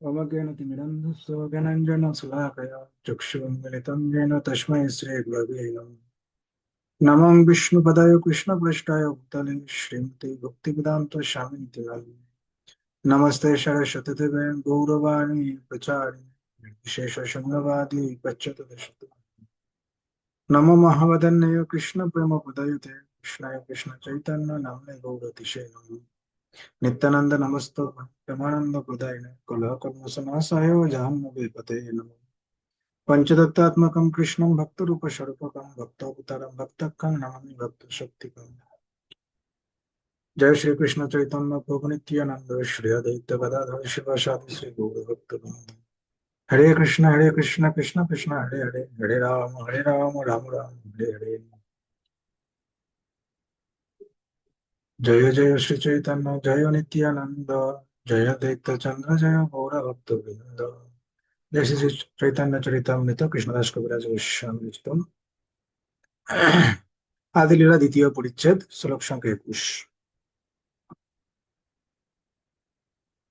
अवज्ञानतिमिरन्धस्य ज्ञानाञ्जनशलाकया चक्षुरुन्मिलितं येन तस्मै श्रीगुरवे नमः। नमो विष्णुपदाय कृष्णपृष्ठाय भूतले श्रीमते भक्तिवेदान्त स्वामिनिति नामिने। नमस्ते सरस्वतीदेवे गौरवाणी प्रचारिणे निर्विशेषशून्यवादी पश्चात्। नमो महावदन्य कृष्णप्रेमप्रदायते कृष्णाय कृष्णचैतन्य नाम्ने गौरतिशे नमः। नित्यानंद नमस्तो ब्रह्मानंद प्रदायिने कलहकल्मषनाशाय जाह्नवीपते नमः। पंचदत्तात्मकं कृष्णं भक्तरूपस्वरूपकं भक्तावतारं भक्तकं नमामि भक्तशक्तिकम्। जय श्री कृष्ण चैतन्य प्रभु नित्यानंद श्री अद्वैत गदाधर शिवासादि श्री गौर भक्तवृंद। हरे कृष्ण कृष्ण कृष्ण हरे हरे हरे राम राम राम हरे हरे। जय जय श्री चैतन्य जय नित्यानंद जय अद्वैत चंद्र जय गौर भक्तवृंद। जय श्री चैतन्य चरितामृत कृष्णदास कविराज गोस्वामी रचितम् आदिलीला द्वितीय परिच्छेद श्लोक संख्या 21।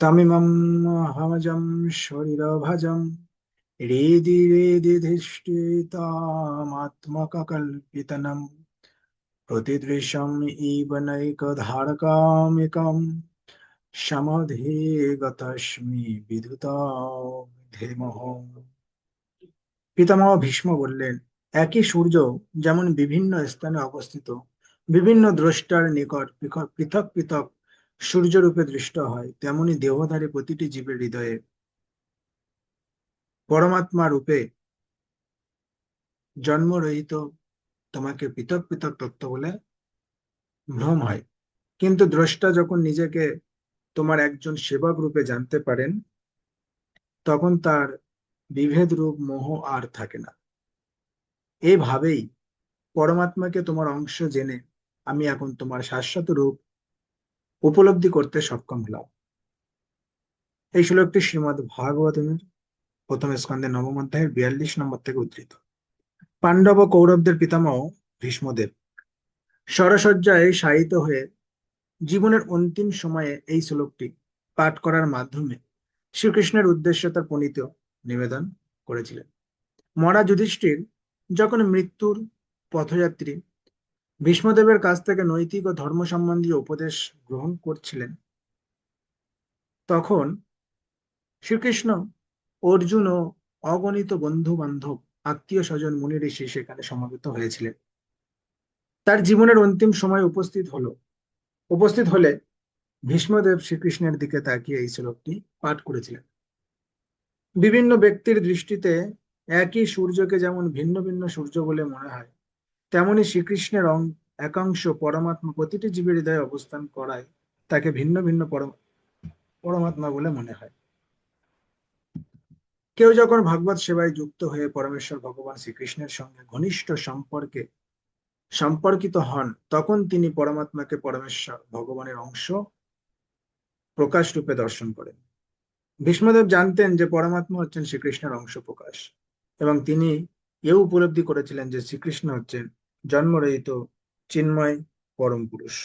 तमिमम् अहमजं शरीरभाजं हृदिरेदिधिष्ठितमात्मकल्पितनं प्रतिदृशम् इव नैकधारकामिकं समधिगतस्मि विधुता ধীমহ। পিতামহ ভীষ্ম বললেন, একই সূর্য যেমন বিভিন্ন স্থানে অবস্থিত বিভিন্ন দ্রষ্টার নিকট পৃথক পৃথক পৃথক সূর্যরূপে দৃষ্ট হয়, তেমনি দেহধারী প্রতিটি জীবের হৃদয়ে পরমাত্মা রূপে জন্মরহিত তোমাকে পৃথক পৃথক তত্ত্ব বলে ভ্রম হয়। কিন্তু দ্রষ্টা যখন নিজেকে তোমার একজন সেবক রূপে জানতে পারেন, তখন তার বিভেদ রূপ মোহ আর থাকে না। এভাবেই পরমাত্মাকে তোমার অংশ জেনে আমি এখন তোমার শাশ্বত রূপ উপলব্ধি করতে সক্ষম হলাম। এই শ্লোকটি শ্রীমদ্ ভাগবতের প্রথম স্কন্ধের নবম অধ্যায়ের 42 নম্বর থেকে উদ্ধৃত। পাণ্ডব ও কৌরবদের পিতামহ ভীষ্মদেব শরশয্যায় শায়িত হয়ে জীবনের অন্তিম সময়ে এই শ্লোকটি পাঠ করার মাধ্যমে শ্রীকৃষ্ণের উদ্দেশ্যে তার প্রণীত নিবেদন করেছিলেন। মরা যুধিষ্ঠির যখন মৃত্যুর পথযাত্রী ভীষ্মদেবের কাছ থেকে নৈতিক ও ধর্ম সম্বন্ধীয় উপদেশ গ্রহণ করছিলেন, তখন শ্রীকৃষ্ণ, অর্জুন ও অগণিত বন্ধু বান্ধব আত্মীয় স্বজন মুনি ঋষি সেখানে সমবেত হয়েছিলেন। তার জীবনের অন্তিম সময় উপস্থিত হলে ভীষ্মদেব শ্রীকৃষ্ণের দিকে তাকিয়ে এই শ্লোকটি পাঠ করেছিলেন। বিভিন্ন ব্যক্তির দৃষ্টিতে একই সূর্যকে যেমন ভিন্ন ভিন্ন সূর্য বলে মনে হয়, তেমনি শ্রীকৃষ্ণের একাংশ পরমাত্মা প্রতিটি জীবের হৃদয়ে অবস্থান করায় তাকে ভিন্ন ভিন্ন পরমাত্মা বলে মনে হয়। কেউ যখন ভাগবত সেবায় যুক্ত হয়ে পরমেশ্বর ভগবান শ্রীকৃষ্ণের সঙ্গে ঘনিষ্ঠ সম্পর্কিত হন, তখন তিনি পরমাত্মাকে পরমেশ্বর ভগবানের অংশ প্রকাশ রূপে দর্শন করেন। ভীষ্মদেব জানতেন যে পরমাত্মা হচ্ছেন শ্রীকৃষ্ণের অংশ প্রকাশ, এবং তিনি এও উপলব্ধি করেছিলেন যে শ্রীকৃষ্ণ হচ্ছেন জন্মরহিত চিন্ময় পরম পুরুষ।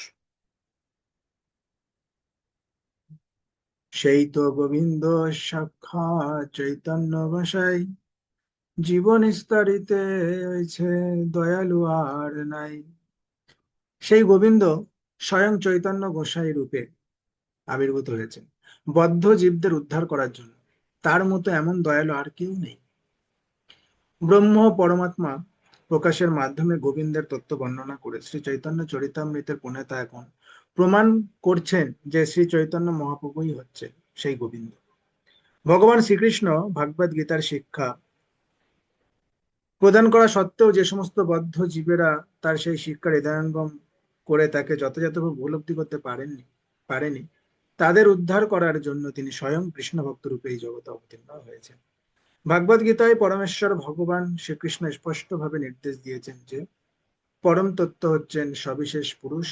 সেই তো গোবিন্দ সাক্ষাৎ চৈতন্য বসাই, জীবন স্তরিতে হয়েছে দয়ালু আর নাই। সেই গোবিন্দ স্বয়ং চৈতন্য গোসাই রূপে আবির্ভূত হয়েছেন বদ্ধ জীবদের উদ্ধার করার জন্য। তার মতো এমন দয়ালু আর কেউ নেই। ব্রহ্ম পরমাত্মা প্রকাশের মাধ্যমে গোবিন্দের তত্ত্ব বর্ণনা করে শ্রী চৈতন্য চরিতামৃতের প্রণেতা এখন প্রমাণ করছেন যে শ্রী চৈতন্য মহাপ্রভুই হচ্ছে সেই গোবিন্দ। ভগবান শ্রীকৃষ্ণ ভাগবত গীতার শিক্ষা প্রদান করা সত্ত্বেও যে সমস্ত বদ্ধ জীবেরা তার সেই শিক্ষার হৃদয়ঙ্গম করে তাকে যথাযথভাবে উপলব্ধি করতে পারেনি, তাদের উদ্ধার করার জন্য তিনি স্বয়ং কৃষ্ণ ভক্ত রূপে এই জগতে অবতীর্ণ হয়েছেন। ভাগবত গীতায় পরমেশ্বর ভগবান শ্রীকৃষ্ণ স্পষ্টভাবে নির্দেশ দিয়েছেন যে পরম তত্ত্ব হচ্ছেন সবিশেষ পুরুষ,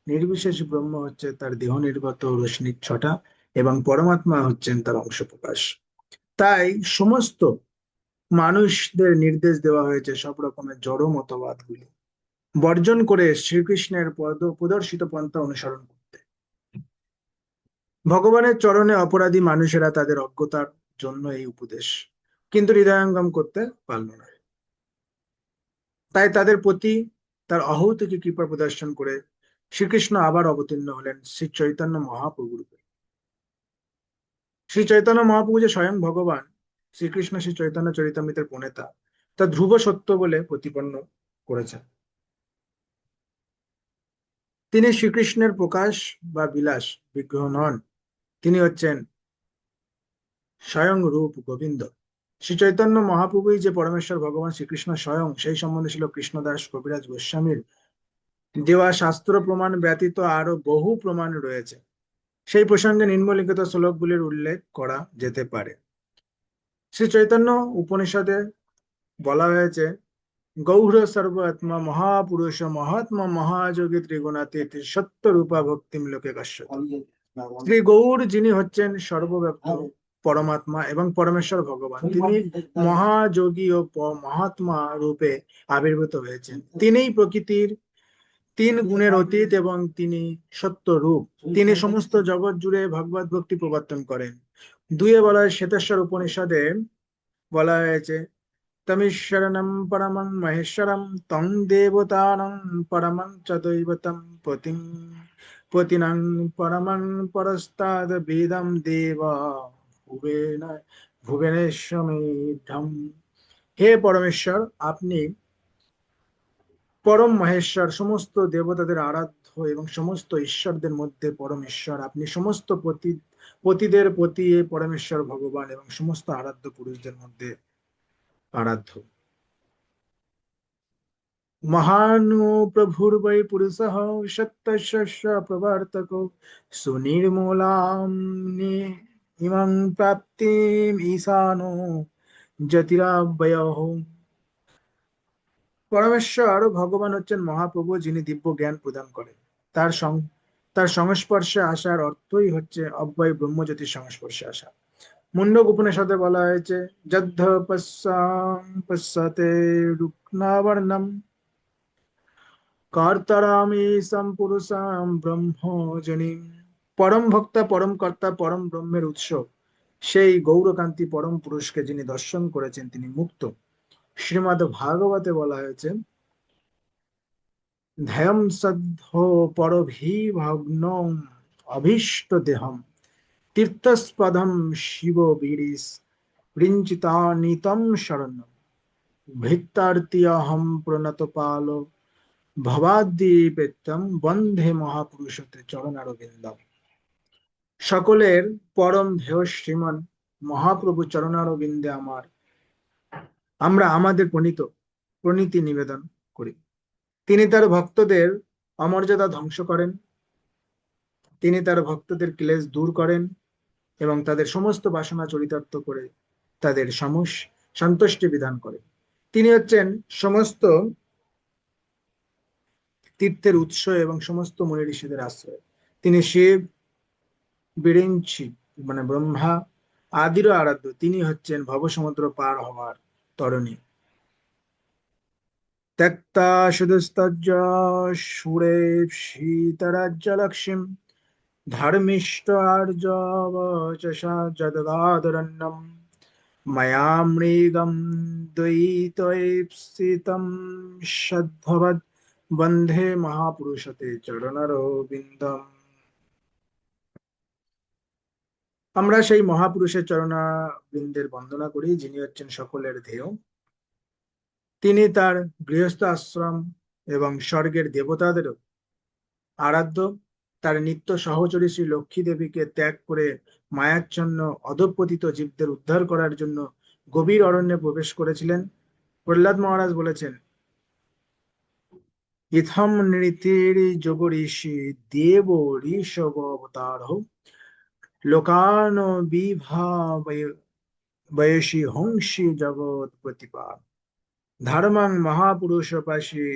নির্বিশেষ ব্রহ্ম হচ্ছে তার দেহ নির্গত রশ্মির ছটা, এবং পরমাত্মা হচ্ছেন তার অংশ প্রকাশ। তাই সমস্ত মানুষদের নির্দেশ দেওয়া হয়েছে সব রকমের জড় মতবাদগুলি বর্জন করে শ্রীকৃষ্ণের প্রদর্শিত পন্থা অনুসরণ করতে। ভগবানের চরণে অপরাধী মানুষেরা তাদের অজ্ঞতার জন্য এই উপদেশ কিন্তু হৃদয়ঙ্গম করতে পারল না। তাই তাদের প্রতি তার অহৌতুকী কৃপা প্রদর্শন করে শ্রীকৃষ্ণ আবার অবতীর্ণ হলেন শ্রী চৈতন্য মহাপ্রভু রূপে। শ্রী চৈতন্য মহাপ্রভু যে স্বয়ং ভগবান শ্রীকৃষ্ণ শ্রী চৈতন্য চরিতামৃতের প্রণেতা, তা ধ্রুব সত্য বলে প্রতিপন্ন করেছেন। তিনি শ্রীকৃষ্ণের প্রকাশ বা বিলাস বিগ্রহ নন, তিনি হচ্ছেন স্বয়ং রূপ গোবিন্দ। শ্রী চৈতন্য মহাপ্রভুই যে পরমেশ্বর ভগবান শ্রীকৃষ্ণ স্বয়ং, সেই সম্বন্ধে ছিল কৃষ্ণদাস কবিরাজ গোস্বামীর দেওয়া শাস্ত্র প্রমাণ ব্যতীত আরো বহু প্রমাণ রয়েছে। সেই প্রসঙ্গে নিম্নলিখিত শ্লোকগুলির উল্লেখ করা যেতে পারে। শ্রী চৈতন্য উপনিষদে বলা হয়েছে, গৌর সর্বাত্মা মহাপুরুষ মহাত্মা মহাযোগী ত্রিগুণাতীত সত্য রূপা ভক্তিম লোকে কাশ্যতি। শ্রী গৌর যিনি হচ্ছেন সর্বব্যাপ্ত পরমাত্মা এবং পরমেশ্বর ভগবান, তিনি মহাযোগী ও মহাত্মা রূপে আবির্ভূত হয়েছেন। তিনিই প্রকৃতির তিন গুণের অতীত এবং তিনি সত্য রূপ। তিনি সমস্ত জগৎ জুড়ে ভগবত ভক্তি প্রবর্তন করেন। দুয়ে বলা হয়, শ্বেতেশ্বর উপনিষদে বলা হয়েছে, তমিশ্বরণম পরমং মহেশ্বরম তং দেবতানং পরমং চ দৈবতম পতিং পতিনং পরমং পরস্তাদ বেদম দেব ভুবেন ভুবনেশ্বমেঢম। হে পরমেশ্বর, আপনি পরম মহেশ্বর, সমস্ত দেবতাদের আরাধ্য এবং সমস্ত ঈশ্বরদের মধ্যে পরম ঈশ্বর। আপনি সমস্ত পতিদের পতি পরমেশ্বর ভগবান এবং সমস্ত আরাধ্য পুরুষদের মধ্যে আরাধ্য। महानु प्रभुर्वै पुरुषः सत्तस्य प्रवर्तको सुनिर्मूलां इमं प्राप्तिम् ईशानो জ্যোতিরাব্যয়ঃ। পরমেশ্বর ভগবান হচ্ছেন মহাপ্রভু, যিনি দিব্য জ্ঞান প্রদান করেন। তার সংস্পর্শে আসার অর্থই হচ্ছে অব্যয় ব্রহ্মজ্যোতির সংস্পর্শে আসা। মুন্ডক উপনিষদে বলা হয়েছে, যদ্ধ পশ্যতে রুক্নাবর্ণম কর্তারামেশম পুরুষাম ব্রহ্মজনীম। পরম ভক্তা, পরম কর্তা, পরম ব্রহ্মের উৎস সেই গৌরকান্তি পরম পুরুষকে যিনি দর্শন করেছেন তিনি মুক্ত। শ্রীমদ্ ভাগবতে বলা হয়েছে, ধ্যায়ম সদ্ধ পরভিভগ্নম অভীষ্ট দেহম তীর্থস্পদম শিব বীরিস ঋঞ্চিতানিতম শরণম ভৃত্তার্তিয়হম প্রণতপাল ভবাদ্দীপেত্যম বন্ধে মহাপুরুষতে চরণারবিন্দম। সকলের পরম ধেয় শ্রীমান মহাপ্রভু চরণারবিন্দে আমরা আমাদের প্রণীতি নিবেদন করি। তিনি তার ভক্তদের অমর্যাদা ধ্বংস করেন, তিনি তার ভক্তদের ক্লেশ দূর করেন এবং তাদের সমস্ত বাসনা চরিতার্থ করে তাদের সন্তুষ্টি বিধান করেন। তিনি হচ্ছেন সমস্ত তীর্থের উৎস এবং সমস্ত মুনি ঋষিদের আশ্রয়। তিনি শিব, বিরিঞ্চি মানে ব্রহ্মা আদিরও আরাধ্য। তিনি হচ্ছেন ভবসমুদ্র পার হওয়ার তরণী। ত্যক্তা সুদুস্তজ্জ সুরে শীতরাজ্যলক্ষ্মীম ধর্মিষ্ঠ আর্য বচসা যদগাদরণ্যম ময়া মৃগম দ্বৈতৈপ্সিতম সদ্ভবদ বন্ধে মহাপুরুষতে চরণারবিন্দম। আমরা সেই মহাপুরুষের চরণাবৃন্দের বন্দনা করি, যিনি হচ্ছেন সকলের ধ্যেয়। তিনি তার গৃহস্থ আশ্রম এবং স্বর্গের দেবতাদেরও আরাধ্য। তার নিত্য সহচরী শ্রী লক্ষ্মী দেবীকে ত্যাগ করে মায়াচ্ছন্ন অধঃপতিত জীবদের উদ্ধার করার জন্য গভীর অরণ্যে প্রবেশ করেছিলেন। প্রহ্লাদ মহারাজ বলেছেন, ইথম নৃতির যোগ ঋষি দেব ঋষভ অবতার লোকান বয়সী হংসী জগৎ প্রতিপাদ ধর্মং মহাপুরুষ পাশে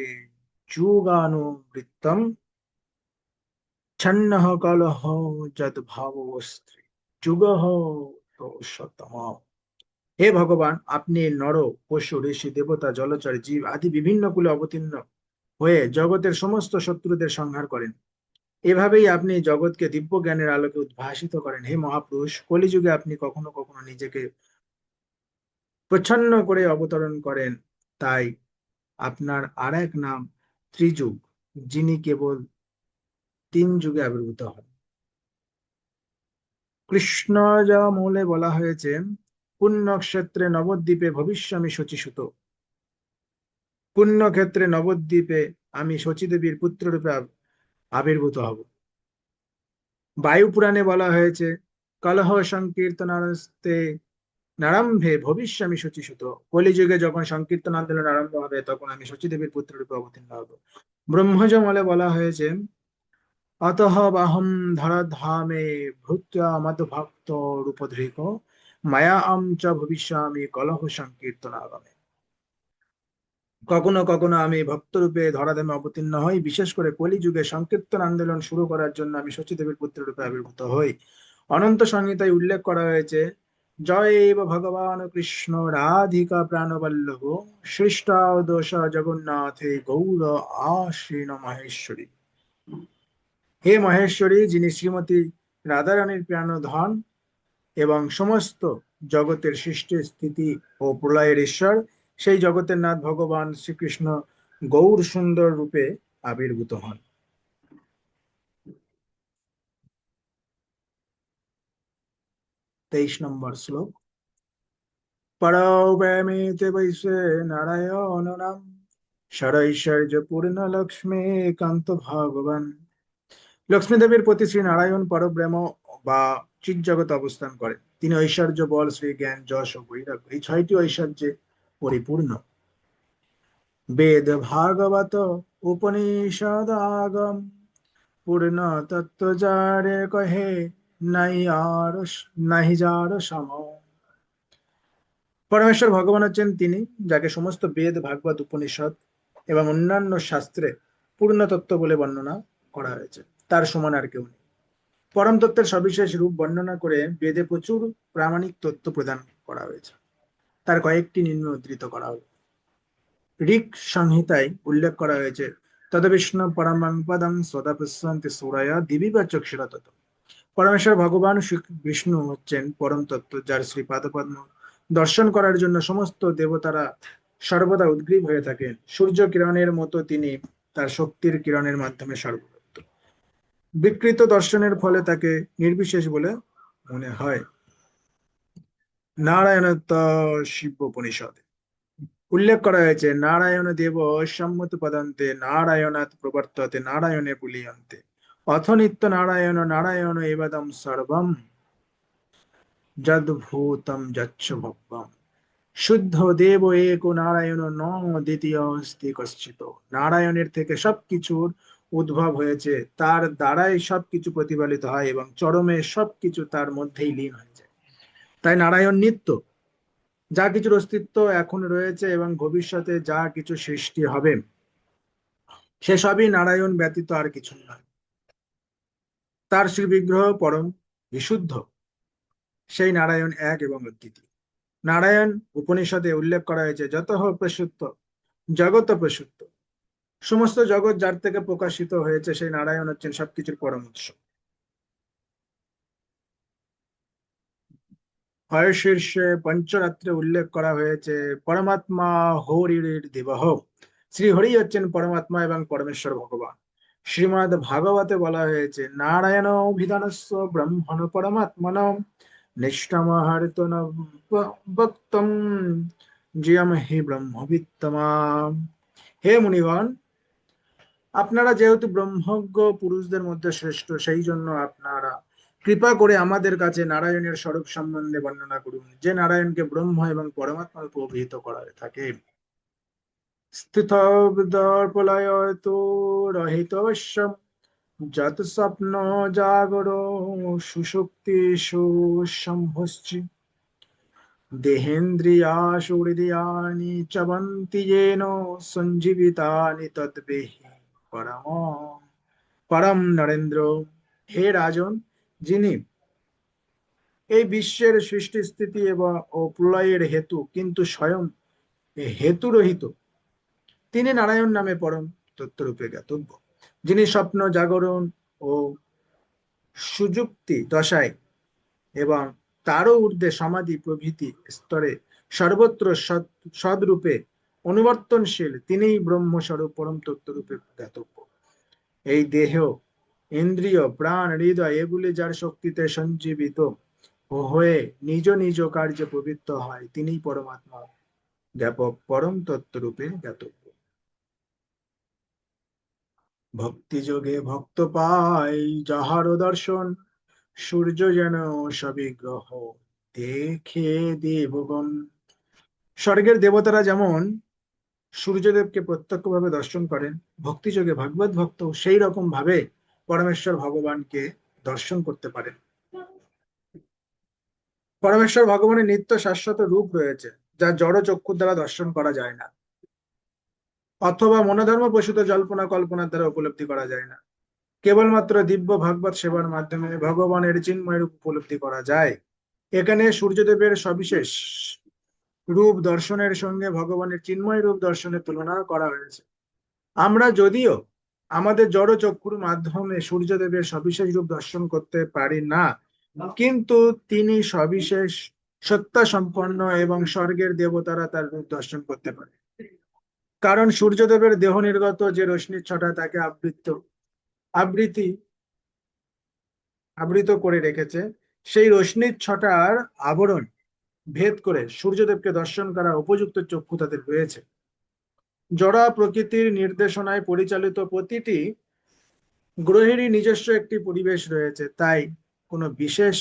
যুগানুবৃত্তম ছন্ন কলহ যদ ভাবস্ত্রী যুগহ তোষতম। হে ভগবান, আপনি নর, পশু, ঋষি, দেবতা, জলচর, জীব আদি বিভিন্ন কুলে অবতীর্ণ হয়ে জগতের সমস্ত শত্রুদের সংহার করেন। এভাবেই আপনি জগৎকে দিব্য জ্ঞানের আলোকে উদ্ভাসিত করেন। হে মহাপুরুষ, কলিযুগে আপনি কখনো কখনো নিজেকে প্রচ্ছন্ন করে অবতরণ করেন। তাই আপনার আর এক নাম ত্রিযুগ, যিনি কেবল 3 যুগে আবির্ভূত হন। কৃষ্ণ যা মূলে বলা হয়েছে, পুণ্যক্ষেত্রে নবদ্বীপে ভবিষ্যামি শচীসুত। পুণ্যক্ষেত্রে নবদ্বীপে আমি শচীদেবীর পুত্ররূপে আবির্ভূত হব। বায়ু পুরাণে বলা হয়েছে, কলহ সংকীর্তনাস্তে নারম্ভে ভবিষ্যামি শচীসুত। কলিযুগে যখন সংকীর্তন আন্দোলন আরম্ভ হবে, তখন আমি শচীদেবীর পুত্ররূপে অবতীর্ণ হব। ব্রহ্মজমলে বলা হয়েছে, অতঃ বাহম ধরধামে ভূত্বা মদ্ভক্ত রূপধৃক মায়া আম চ ভবিষ্যামি কলহ সংকীর্তনাগমে। কখনো কখনো আমি ভক্তরূপে ধরাধামে অবতীর্ণ হই। বিশেষ করে কলিযুগে সংকীর্তন আন্দোলন শুরু করার জন্য আমি শচীদেবীর পুত্ররূপে আবির্ভূত হই। অনন্ত সংহিতায় উল্লেখ করা হয়েছে, জয়ৈব ভগবান কৃষ্ণ রাধিকা প্রাণবল্লভ সৃষ্টাদোষ জগন্নাথে গৌর আশ্বিন মহেশ্বরী। হে মহেশ্বরী, যিনি শ্রীমতী রাধারানীর প্রাণধন এবং সমস্ত জগতের সৃষ্টি স্থিতি ও প্রলয়ের ঈশ্বর, সেই জগতের নাথ ভগবান শ্রীকৃষ্ণ গৌর সুন্দর রূপে আবির্ভূত হন। 23 নম্বর শ্লোক। পরৌপমেতে বৈশ্বে নারায়ণ নাম ষড়ৈশ্বর্য পূর্ণ লক্ষ্মী কান্ত ভগবান। লক্ষ্মী দেবীর প্রতি শ্রী নারায়ণ পরব্রহ্ম বা চিৎ জগৎ অবস্থান করেন। তিনি ঐশ্বর্য, বল, শ্রী জ্ঞান, যশ ও বৈরাগ্য, এই 6টি ঐশ্বর্যে পরিপূর্ণ। বেদ, ভাগবত, উপনিষদ, আগম পূর্ণ তত্ত্ব যারে কহে, নাই আর নাহি যার সম। পরমেশ্বর ভগবান হচ্ছেন তিনি যাকে সমস্ত বেদ, ভাগবত, উপনিষদ এবং অন্যান্য শাস্ত্রে পূর্ণ তত্ত্ব বলে বর্ণনা করা হয়েছে। তার সমান আর কেউ নেই। পরম তত্ত্বের সবিশেষ রূপ বর্ণনা করে বেদে প্রচুর প্রামাণিক তথ্য প্রদান করা হয়েছে। তার কয়েকটি নিম্নে উদ্ধৃত করা হল। ঋক সংহিতায় উল্লেখ করা হয়েছে, তদবিষ্ণু পরমং পদং সদা পশ্যন্তি সূরয়া দিবি বা চক্ষুরতত। পরমেশ্বর ভগবান শ্রী বিষ্ণু হচ্ছেন পরম তত্ত্ব, যার শ্রীপাদপদ্ম দর্শন করার জন্য সমস্ত দেবতারা সর্বদা উদ্গ্রীব হয়ে থাকেন। সূর্য কিরণের মতো তিনি তার শক্তির কিরণের মাধ্যমে সর্বব্যাপ্ত। বিকৃত দর্শনের ফলে তাকে নির্বিশেষ বলে মনে হয়। নারায়ণত্ব শিবোপনিষদে উল্লেখ করা হয়েছে, নারায়ণ দেব সম্মত পদন্তে নারায়ণাৎ প্রবর্ততে নারায়ণে পুলিয়ন্তে অথ নিত্য নারায়ণ নারায়ণ এবাদম সর্বম যদ্ভূতম যচ্ছ ভব্যম। শুদ্ধ দেব এক নারায়ণ ন দ্বিতীয় অস্তি কশ্চিত। নারায়ণের থেকে সবকিছুর উদ্ভব হয়েছে, তার দ্বারাই সবকিছু প্রতিপালিত হয় এবং চরমে সবকিছু তার মধ্যেই লীন হয়ে যায়। তাই নারায়ণ নিত্য। যা কিছুর অস্তিত্ব এখন রয়েছে এবং ভবিষ্যতে যা কিছু সৃষ্টি হবে, সেসবই নারায়ণ ব্যতীত আর কিছু নয়। তার শ্রী বিগ্রহ পরম বিশুদ্ধ। সেই নারায়ণ এক এবং অদ্বিতীয়। নারায়ণ উপনিষদে উল্লেখ করা হয়েছে, যত প্রসুপ্ত জগত প্রসুপ্ত। সমস্ত জগৎ যার থেকে প্রকাশিত হয়েছে, সেই নারায়ণ হচ্ছেন সবকিছুর পরম উৎস। শীর্ষে পঞ্চরাত্রে উল্লেখ করা হয়েছে, পরমাত্মা হরির দেবহ। শ্রী হরি হচ্ছেন পরমাত্মা এবং পরমেশ্বর ভগবান। শ্রীমদ ভাগবতে বলা হয়েছে, নারায়ণ অভিধানস্য ব্রহ্মণ পরমাত্মন নিষ্ঠমহার্ত বক্তম জিয়ম হি ব্রহ্মবিত্তমা। হে মুনিগণ, আপনারা যেহেতু ব্রহ্মজ্ঞ পুরুষদের মধ্যে শ্রেষ্ঠ, সেই জন্য আপনারা কৃপা করে আমাদের কাছে নারায়ণের স্বরূপ সম্বন্ধে বর্ণনা করুন, যে নারায়ণকে ব্রহ্ম এবং পরমাত্মা রূপে অভিহিত করা হয়ে থাকে। স্থিত দর্পলয়তো রহিতস্য যত স্বপ্ন জাগর সুষুপ্তিষু সম্ভুশ্চি দেহেন্দ্রিয়াসু হৃদয়ানি চবন্তি येन সঞ্জীবিতানি তদ্বেহি পরম পরম নরেন্দ্র। হে রাজন, যিনি এই বিশ্বের সৃষ্টি স্থিতি এবং ও প্রলয়ের হেতু কিন্তু স্বয়ং হেতু রহিত, তিনি নারায়ণ নামে পরম তত্ত্বরূপে জ্ঞাতব্য। যিনি স্বপ্ন, জাগরণ ও সুযুক্তি দশায় এবং তারও ঊর্ধ্বে সমাধি প্রভৃতি স্তরে সর্বত্র সদরূপে অনুবর্তনশীল তিনিই ব্রহ্মস্বরূপ পরম তত্ত্বরূপে জ্ঞাতব্য। এই দেহ, ইন্দ্রিয়, প্রাণ, হৃদয় এগুলি যার শক্তিতে সঞ্জীবিত হয়ে নিজ নিজ কার্যে প্রবৃত্ত হয়, তিনিই পরমাত্মা জ্ঞাপক পরম তত্ত্বরূপে জ্ঞাতব্য। ভক্তি যোগে ভক্ত পাই যাহার দর্শন, সূর্য যেন সবিগ্রহ দেখে দেবগণ। স্বর্গের দেবতারা যেমন সূর্যদেবকে প্রত্যক্ষভাবে দর্শন করেন, ভক্তিযোগে ভাগবত ভক্ত সেই রকম ভাবে পরমেশ্বর ভগবানকে দর্শন করতে পারেন। পরমেশ্বর ভগবানের নিত্য শাশ্বত রূপ রয়েছে, যা জড় চক্ষুর দ্বারা দর্শন করা যায় না, অথবা মনোধর্ম প্রসূত জল্পনা কল্পনার দ্বারা উপলব্ধি করা যায় না। কেবলমাত্র দিব্য ভাগবত সেবার মাধ্যমে ভগবানের চিন্ময় রূপ উপলব্ধি করা যায়। এখানে সূর্যদেবের সবিশেষ রূপ দর্শনের সঙ্গে ভগবানের চিন্ময় রূপ দর্শনের তুলনা করা হয়েছে। আমরা যদিও আমাদের জড় চক্ষুর মাধ্যমে সূর্যদেবের সবিশেষ রূপ দর্শন করতে পারি না, কিন্তু তিনি সবিশেষ সত্তা সম্পন্ন এবং স্বর্গের দেবতারা তার রূপ দর্শন করতে পারে। কারণ সূর্যদেবের দেহ নির্গত যে রশ্মির ছটা তাকে আবৃতি আবৃত করে রেখেছে, সেই রশ্মির ছটার আবরণ ভেদ করে সূর্যদেবকে দর্শন করার উপযুক্ত চক্ষু তাদের রয়েছে। জড়া প্রকৃতির নির্দেশনায় পরিচালিত প্রতিটি গ্রহেরই নিজস্ব একটি পরিবেশ রয়েছে, তাই কোনো বিশেষ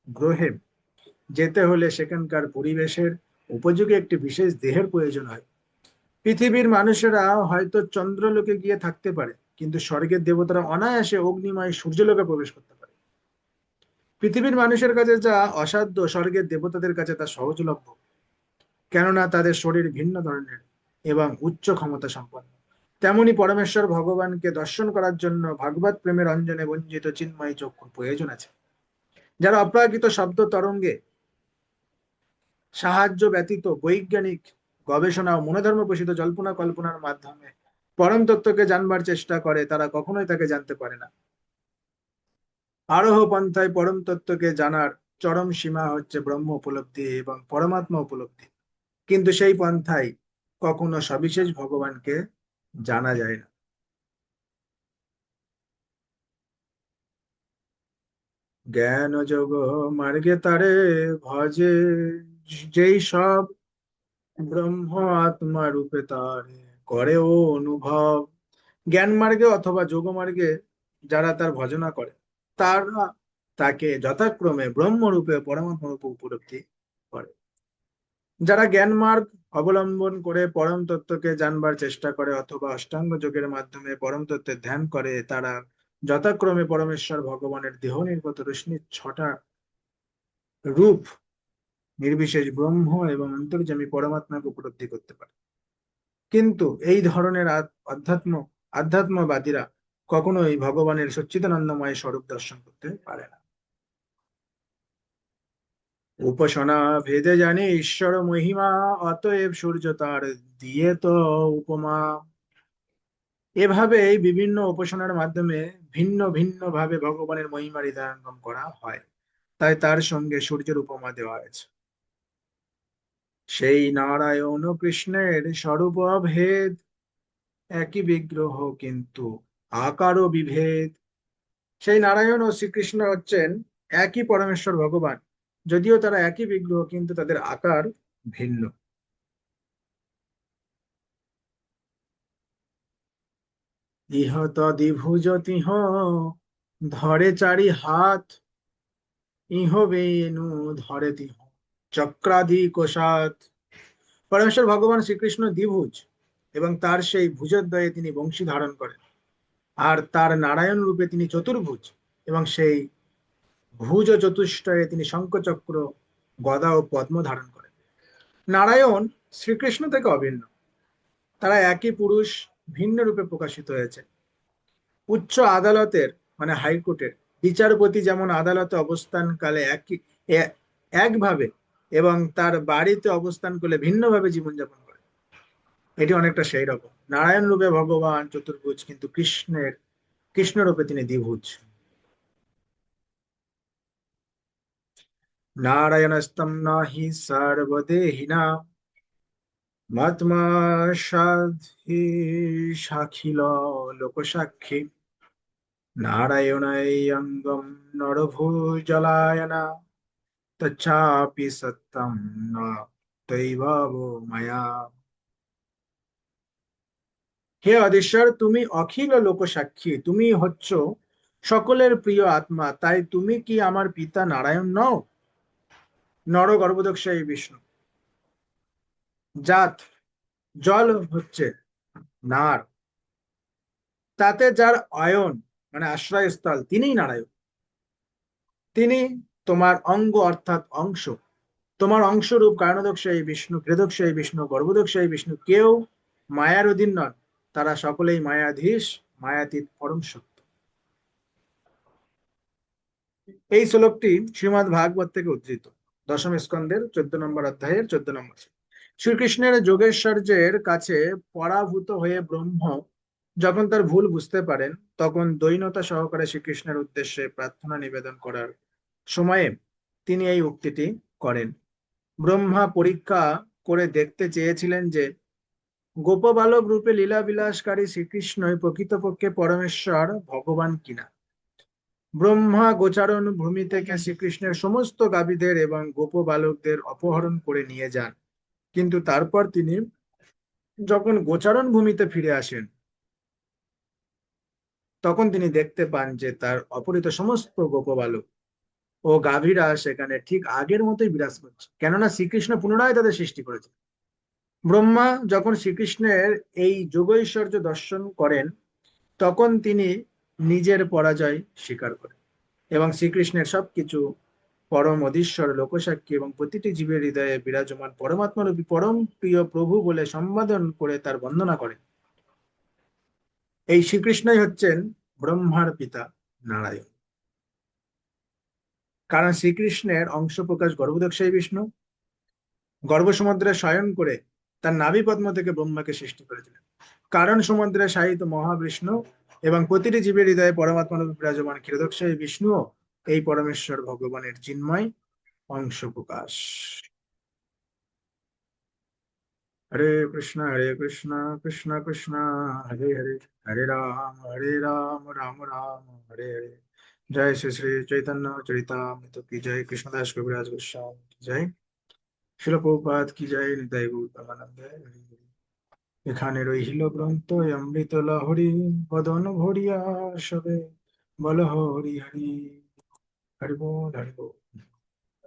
গ্রহে যেতে হলে সেখানকার পরিবেশের উপযোগী একটি বিশেষ দেহের প্রয়োজন হয়। পৃথিবীর মানুষেরা হয়তো চন্দ্রলোকে গিয়ে থাকতে পারে, কিন্তু স্বর্গের দেবতারা অনায়াসে অগ্নিময় সূর্যলোকে প্রবেশ করতে পারে। পৃথিবীর মানুষের কাছে যা অসাধ্য, স্বর্গের দেবতাদের কাছে তা সহজলভ্য, কেননা তাদের শরীর ভিন্ন ধরনের এবং উচ্চ ক্ষমতা সম্পন্ন। তেমনি পরমেশ্বর ভগবানকে দর্শন করার জন্য ভাগবত প্রেমের অঞ্জনে বঞ্জিত চিন্ময় চক্ষুর প্রয়োজন আছে, যারা অপ্রাকৃত শব্দ তরঙ্গে সাহায্য ব্যতীত বৈজ্ঞানিক গবেষণা ও মনোধর্ম প্রসূত জল্পনা কল্পনার মাধ্যমে পরম তত্ত্বকে জানবার চেষ্টা করে, তারা কখনোই তাকে জানতে পারে না। আরোহ পন্থায় পরম তত্ত্বকে জানার চরম সীমা হচ্ছে ব্রহ্ম উপলব্ধি এবং পরমাত্মা উপলব্ধি, কিন্তু সেই পন্থায় কখনো সবিশেষ ভগবানকে জানা যায় না। জ্ঞান যোগ মার্গে তারে ভজে, যেই সব ব্রহ্ম আত্মা রূপে তারে করে ও অনুভব। জ্ঞান মার্গে অথবা যোগ মার্গে যারা তার ভজনা করে, তারা তাকে যথাক্রমে ব্রহ্মরূপে পরমাত্মা রূপে উপলব্ধি করে। যারা জ্ঞান মার্গ অবলম্বন করে পরম তত্ত্বকে জানবার চেষ্টা করে অথবা অষ্টাঙ্গ যোগের মাধ্যমে পরম তত্ত্বের ধ্যান করে, তারা যথাক্রমে পরমেশ্বর ভগবানের দেহ নির্গত রশ্মির ছটা রূপ নির্বিশেষ ব্রহ্ম এবং অন্তর্যামী পরমাত্মাকে উপলব্ধি করতে পারে। কিন্তু এই ধরনের আধ্যাত্মবাদীরা কখনোই ভগবানের সচ্চিদানন্দময় স্বরূপ দর্শন করতে পারে না। উপাসনা ভেদে জানি ঈশ্বর মহিমা, অতএব সূর্য তার দিয়ে তো উপমা। এভাবে বিভিন্ন উপাসনার মাধ্যমে ভিন্ন ভিন্ন ভাবে ভগবানের মহিমা হৃদয়ঙ্গম করা হয়, তাই তার সঙ্গে সূর্যের উপমা দেওয়া হয়েছে। সেই নারায়ণ ও কৃষ্ণের স্বরূপ ভেদ, একই বিগ্রহ কিন্তু আকারও বিভেদ। সেই নারায়ণ ও শ্রীকৃষ্ণ হচ্ছেন একই পরমেশ্বর ভগবান, যদিও তারা একই বিগ্রহ কিন্তু তাদের আকার ভিন্ন। ইহ তদিভুজ তিহ ধরে চারি হাত, ইহ বেনু ধরে তিহ চক্রাদি কোষাত। পরমেশ্বর ভগবান শ্রীকৃষ্ণ দ্বিভুজ এবং তার সেই ভুজদ্বয়ে তিনি বংশী ধারণ করেন, আর তার নারায়ণ রূপে তিনি চতুর্ভুজ এবং সেই ভুজ ও চতুষ্টয়ে তিনি শঙ্খচক্র, গদা ও পদ্ম ধারণ করেন। নারায়ণ শ্রীকৃষ্ণ থেকে অভিন্ন, তারা একই পুরুষ, ভিন্ন রূপে প্রকাশিত হয়েছে। উচ্চ আদালতের মানে হাইকোর্টের বিচারপতি যেমন আদালতে অবস্থানকালে একভাবে এবং তার বাড়িতে অবস্থান করলে ভিন্নভাবে জীবনযাপন করে, এটি অনেকটা সেই রকম। নারায়ণ রূপে ভগবান চতুর্ভুজ, কিন্তু কৃষ্ণের কৃষ্ণরূপে তিনি দ্বিভুজ। নারায়ণস্তম নাহি সর্বদেহিনা মহাত্মা সাধি সাখিল লোকসাক্ষী নারায়ণাঙ্গম নরভূজলায়না তচ্ছাপি সত্যম না দৈবাব মায়া। হে অধীশ্বর, তুমি অখিল লোকসাক্ষী, তুমি হচ্ছ সকলের প্রিয় আত্মা, তাই তুমি কি আমার পিতা নারায়ণ নও? নর গর্ভদক্ষায়ী বিষ্ণু। জাত, জল হচ্ছে নার, তাতে যার অয়ন মানে আশ্রয়স্থল, তিনিই নারায়ণ। তিনি তোমার অঙ্গ অর্থাৎ অংশ, তোমার অংশরূপ কারণদক্ষায়ী বিষ্ণু, ক্রিয়াদক্ষায়ী বিষ্ণু, গর্ভদক্ষায়ী বিষ্ণু কেউ মায়ার অধীন নন, তারা সকলেই মায়াধীশ, মায়াতীত পরম সত্য। এই শ্লোকটি শ্রীমদ্ ভাগবত থেকে উদ্ধৃত, দশম স্কন্ধের 14 নম্বর অধ্যায়ের 14 নম্বর। শ্রীকৃষ্ণের যোগেশ্বর্যের কাছে পরাভূত হয়ে ব্রহ্ম যখন তার ভুল বুঝতে পারেন, তখন দৈন্যতা সহকারে শ্রীকৃষ্ণের উদ্দেশ্যে প্রার্থনা নিবেদন করার সময়ে তিনি এই উক্তিটি করেন। ব্রহ্মা পরীক্ষা করে দেখতে চেয়েছিলেন যে গোপবালক রূপে লীলা বিলাসকারী শ্রীকৃষ্ণই প্রকৃতপক্ষে পরমেশ্বর ভগবান কিনা। ব্রহ্মা গোচারণ ভূমি থেকে শ্রীকৃষ্ণের সমস্ত গাভীদের এবং গোপ বালকদের অপহরণ করে নিয়ে যান, কিন্তু তারপর তিনি যখন গোচারণ ভূমিতে ফিরে আসেন, তখন তিনি দেখতে পান যে তার অপহৃত সমস্ত গোপ বালক ও গাভীরা সেখানে ঠিক আগের মতোই বিরাজ করছে, কেননা শ্রীকৃষ্ণ পুনরায় তাদের সৃষ্টি করেছে। ব্রহ্মা যখন শ্রীকৃষ্ণের এই যোগৈশ্বর্য দর্শন করেন, তখন তিনি নিজের পরাজয় স্বীকার করেন এবং শ্রীকৃষ্ণের সবকিছু পরম অধীশ্বর লোকসাক্ষী এবং প্রতিটি জীবের হৃদয়ে বিরাজমান পরমাত্মারূপী পরম প্রিয় প্রভু বলে সম্বোধন করে তার বন্দনা করেন। এই শ্রীকৃষ্ণই হচ্ছেন ব্রহ্মার পিতা নারায়ণ, কারণ শ্রীকৃষ্ণের অংশ প্রকাশ গর্ভদক্ষায়ী বিষ্ণু গর্ভসমুদ্রে শয়ন করে তার নাভি পদ্ম থেকে ব্রহ্মাকে সৃষ্টি করেছিলেন। কারণ সমুদ্রে শায়িত মহাবিষ্ণু এবং প্রতিটি জীবের হৃদয়ে পরমাত্মারূপী বিরাজমান ক্ষীরোদক্ষায়ী বিষ্ণুও এই পরমেশ্বর ভগবানের চিন্ময় অংশ প্রকাশ। হরে কৃষ্ণ কৃষ্ণ কৃষ্ণ হরে হরে, হরে রাম রাম রাম হরে হরে। জয় শ্রী শ্রী চৈতন্য চরিতামৃত কি জয়, কৃষ্ণদাস কবিরাজ গোস্বামী কি জয়, শিল প্রভুপাদ কি জয়, নিতাই গৌতমানন্দ হরি হরি। এখানে রহিল গ্রন্থ অমৃত লহরী, বদন ভরিয়া সবে বল হরি হরি। হরি বল হরি বল।